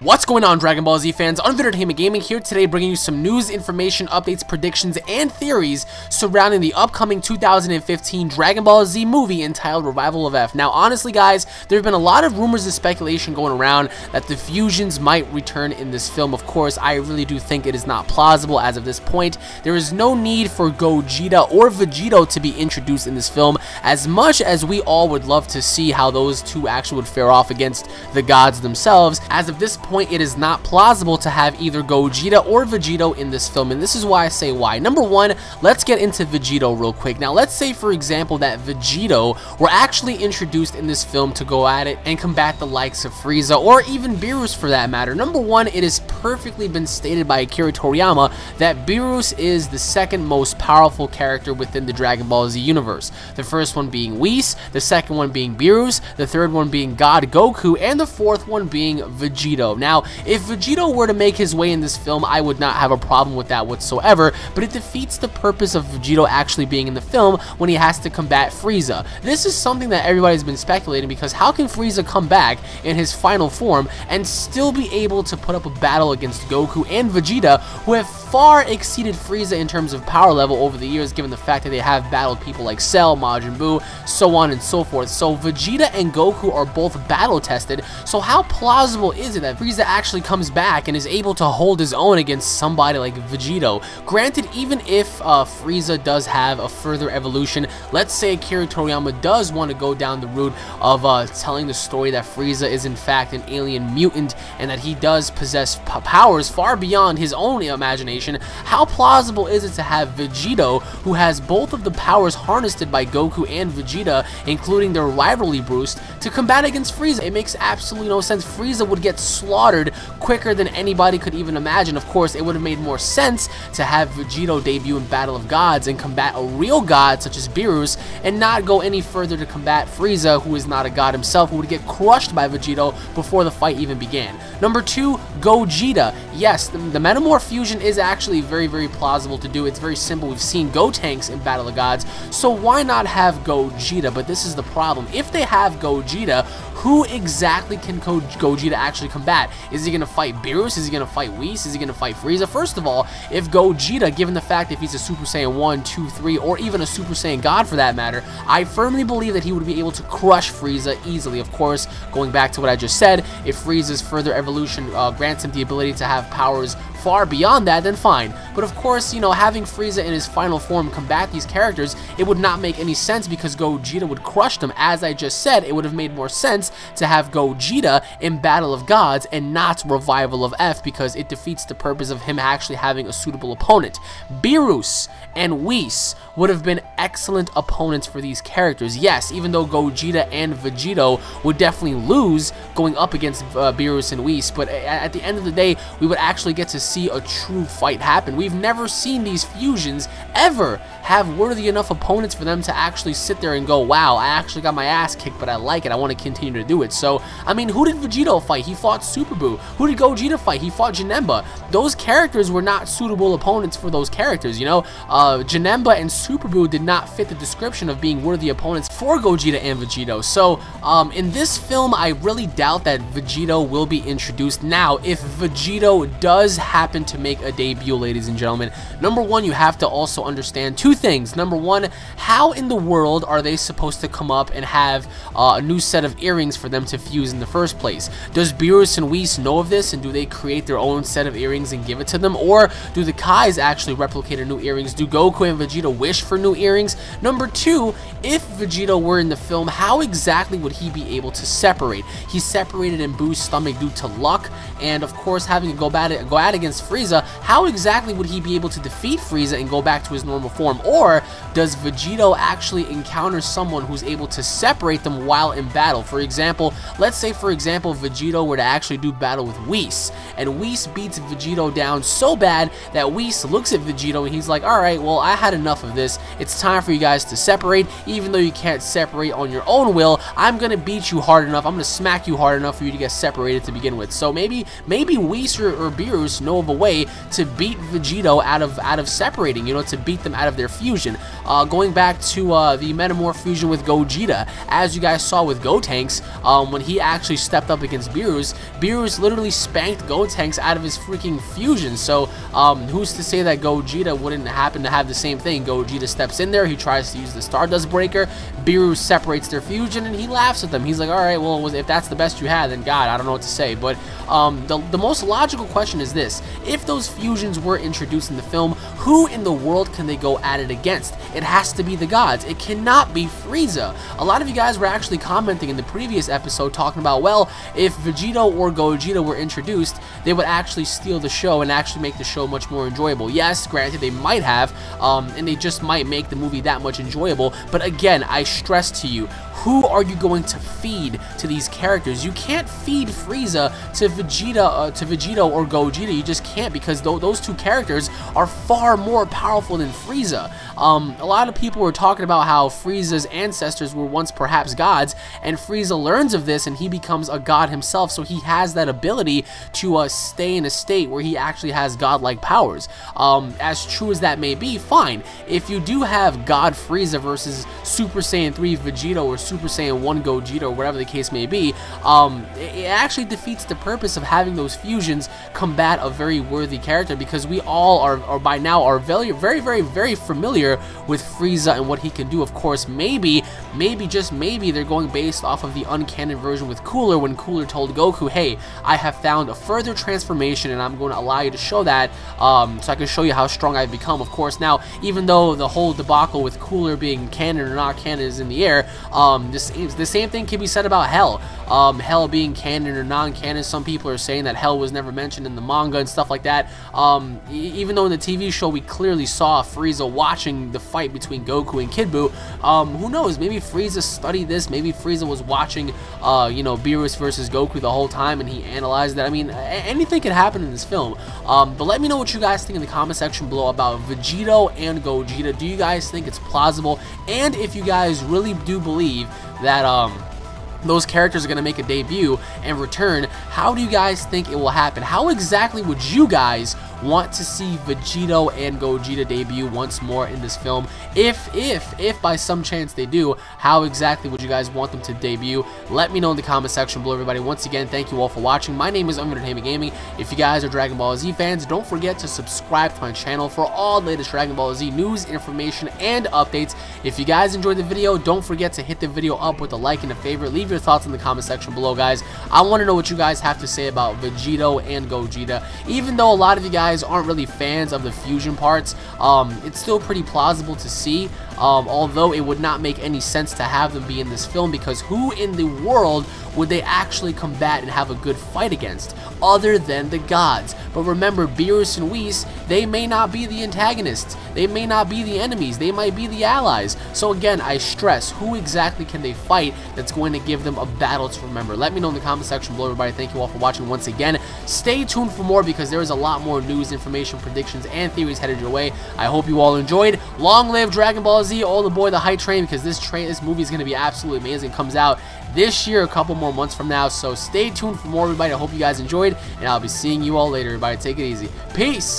What's going on, Dragon Ball Z fans? UnrealEntGaming here today, bringing you some news, information, updates, predictions, and theories surrounding the upcoming 2015 Dragon Ball Z movie entitled Revival of F. Now, honestly, guys, there have been a lot of rumors and speculation going around that the fusions might return in this film. Of course, I really do think it is not plausible as of this point. There is no need for Gogeta or Vegito to be introduced in this film, as much as we all would love to see how those two actually would fare off against the gods themselves. As of this point, it is not plausible to have either Gogeta or Vegito in this film, and this is why I say why. Number one, let's get into Vegito real quick. Now, let's say, for example, that Vegito were actually introduced in this film to go at it and combat the likes of Frieza, or even Beerus for that matter. Number one, it has perfectly been stated by Akira Toriyama that Beerus is the second most powerful character within the Dragon Ball Z universe. The first one being Whis, the second one being Beerus, the third one being God Goku, and the fourth one being Vegito. Now, if Vegito were to make his way in this film, I would not have a problem with that whatsoever, but it defeats the purpose of Vegito actually being in the film when he has to combat Frieza. This is something that everybody's been speculating, because how can Frieza come back in his final form and still be able to put up a battle against Goku and Vegeta, who have far exceeded Frieza in terms of power level over the years, given the fact that they have battled people like Cell, Majin Buu, so on and so forth. So Vegeta and Goku are both battle tested, so how plausible is it that Frieza actually comes back and is able to hold his own against somebody like Vegito? Granted, even if Frieza does have a further evolution, let's say Akira Toriyama does want to go down the route of telling the story that Frieza is in fact an alien mutant and that he does possess powers far beyond his own imagination, how plausible is it to have Vegito, who has both of the powers harnessed by Goku and Vegeta, including their rivalry boost, to combat against Frieza? It makes absolutely no sense. Frieza would get slaughtered quicker than anybody could even imagine. Of course, it would have made more sense to have Vegito debut in Battle of Gods and combat a real god such as Beerus, and not go any further to combat Frieza, who is not a god himself, who would get crushed by Vegito before the fight even began. Number two, Gogeta. Yes, the Metamorph fusion is actually very plausible to do. It's very simple. We've seen Gotenks in Battle of Gods, so why not have Gogeta? But this is the problem. If they have Gogeta, who exactly can Gogeta actually combat? Is he going to fight Beerus? Is he going to fight Whis? Is he going to fight Frieza? First of all, if Gogeta, given the fact if he's a Super Saiyan 1, 2, 3, or even a Super Saiyan God for that matter, I firmly believe that he would be able to crush Frieza easily. Of course, going back to what I just said, if Frieza's further evolution grants him the ability to have powers far beyond that, then fine. But of course, you know, having Frieza in his final form combat these characters, it would not make any sense because Gogeta would crush them. As I just said, it would have made more sense to have Gogeta in Battle of Gods and not Revival of F, because it defeats the purpose of him actually having a suitable opponent. Beerus and Whis would have been excellent opponents for these characters. Yes, even though Gogeta and Vegito would definitely lose going up against Beerus and Whis, but at the end of the day, we would actually get to see a true fight happen. We've never seen these fusions ever have worthy enough opponents for them to actually sit there and go, wow, I actually got my ass kicked, but I like it, I want to continue to do it. So, I mean, who did Vegito fight? He fought Super Buu. Who did Gogeta fight? He fought Janemba. Those characters were not suitable opponents for those characters, you know? Janemba and Super Buu did not fit the description of being worthy opponents for Gogeta and Vegito. So, in this film, I really doubt that Vegito will be introduced. Now, if Vegito does happen to make a debut, ladies and gentlemen, number one, you have to also understand two things. Number one, how in the world are they supposed to come up and have a new set of earrings for them to fuse in the first place? Does Beerus and Whis know of this, and do they create their own set of earrings and give it to them? Or do the Kais actually replicate new earrings? Do Goku and Vegeta wish for new earrings? Number two, if Vegito were in the film, how exactly would he be able to separate? He's separated in Buu's stomach due to luck, and of course having to go at against Frieza, how exactly would he be able to defeat Frieza and go back to his normal form? Or does Vegito actually encounter someone who's able to separate them while in battle? For example, let's say for example Vegito were to actually do battle with Whis, and Whis beats Vegito down so bad that Whis looks at Vegito and he's like, alright, well, I had enough of this. It's time for you guys to separate. Even though you can't separate on your own will, I'm gonna beat you hard enough, I'm gonna smack you hard enough for you to get separated to begin with. So maybe Whis or Beerus know of a way to beat Vegito out of separating, you know, to beat them out of their fusion. Going back to the Metamorph fusion with Gogeta, as you guys saw with Gotenks, when he actually stepped up against Beerus. Beerus literally spanked Gotenks out of his freaking fusion. So who's to say that Gogeta wouldn't happen to have the same thing? Gogeta steps in there, he tries to use the Stardust Breaker, Beerus separates their fusion, and he laughs at them. He's like, alright, well, if that's the best you had, then God, I don't know what to say. But the most logical question is this: if those fusions were introduced in the film, who in the world can they go at it against? It has to be the gods. It cannot be Frieza. A lot of you guys were actually commenting in the previous episode talking about, well, if Vegito or Gogeta were introduced, they would actually steal the show and actually make the show much more enjoyable. Yes, granted, they might have, and they just might make the movie that much enjoyable, but again, I stress to you, who are you going to feed to these characters? You can't feed Frieza to Vegito or Gogeta. You just can't, because those two characters are far more powerful than Frieza. A lot of people were talking about how Frieza's ancestors were once perhaps gods, and Frieza learns of this and he becomes a god himself, so he has that ability to stay in a state where he actually has godlike powers. As true as that may be, fine. If you do have God Frieza versus Super Saiyan 3 Vegito or Super Saiyan 1 Gogeta or whatever the case may be, it actually defeats the purpose of having those fusions combat a very worthy character, because we all are by now are very familiar with Frieza and what he can do. Of course, maybe just maybe they're going based off of the uncanon version with Cooler, when Cooler told Goku, hey, I have found a further transformation and I'm going to allow you to show that, so I can show you how strong I've become. Of course, now, even though the whole debacle with Cooler being canon or not canon is in the air, the same thing can be said about Hell. Hell being canon or non-canon, some people are saying that Hell was never mentioned in the manga and stuff like that. Even though in the TV show we clearly saw Frieza watching the fight between Goku and Kid Buu, who knows, maybe Frieza studied this, maybe Frieza was watching, you know, Beerus versus Goku the whole time and he analyzed that. I mean, anything could happen in this film. But let me know what you guys think in the comment section below about Vegito and Gogeta. Do you guys think it's plausible? And if you guys really do believe that those characters are going to make a debut and return, how do you guys think it will happen? How exactly would you guys want to see Vegito and Gogeta debut once more in this film? If by some chance they do, how exactly would you guys want them to debut? Let me know in the comment section below, everybody. Once again, thank you all for watching. My name is UnrealEntGaming. If you guys are Dragon Ball Z fans, don't forget to subscribe to my channel for all the latest Dragon Ball Z news, information, and updates. If you guys enjoyed the video, don't forget to hit the video up with a like and a favorite. Leave your thoughts in the comment section below, guys. I want to know what you guys have to say about Vegito and Gogeta. Even though a lot of you guys aren't really fans of the fusion parts, it's still pretty plausible to see, although it would not make any sense to have them be in this film, because who in the world would they actually combat and have a good fight against other than the gods? But remember, Beerus and Whis, they may not be the antagonists, they may not be the enemies, they might be the allies. So again, I stress, who exactly can they fight that's going to give them a battle to remember? Let me know in the comment section below, everybody. Thank you all for watching once again. Stay tuned for more, because there is a lot more news, information, predictions, and theories headed your way. I hope you all enjoyed. Long live Dragon Ball Z, all aboard the hype train, because this movie is going to be absolutely amazing. It comes out this year, a couple more months from now, so stay tuned for more, everybody. I hope you guys enjoyed, and I'll be seeing you all later, everybody. Take it easy. Peace!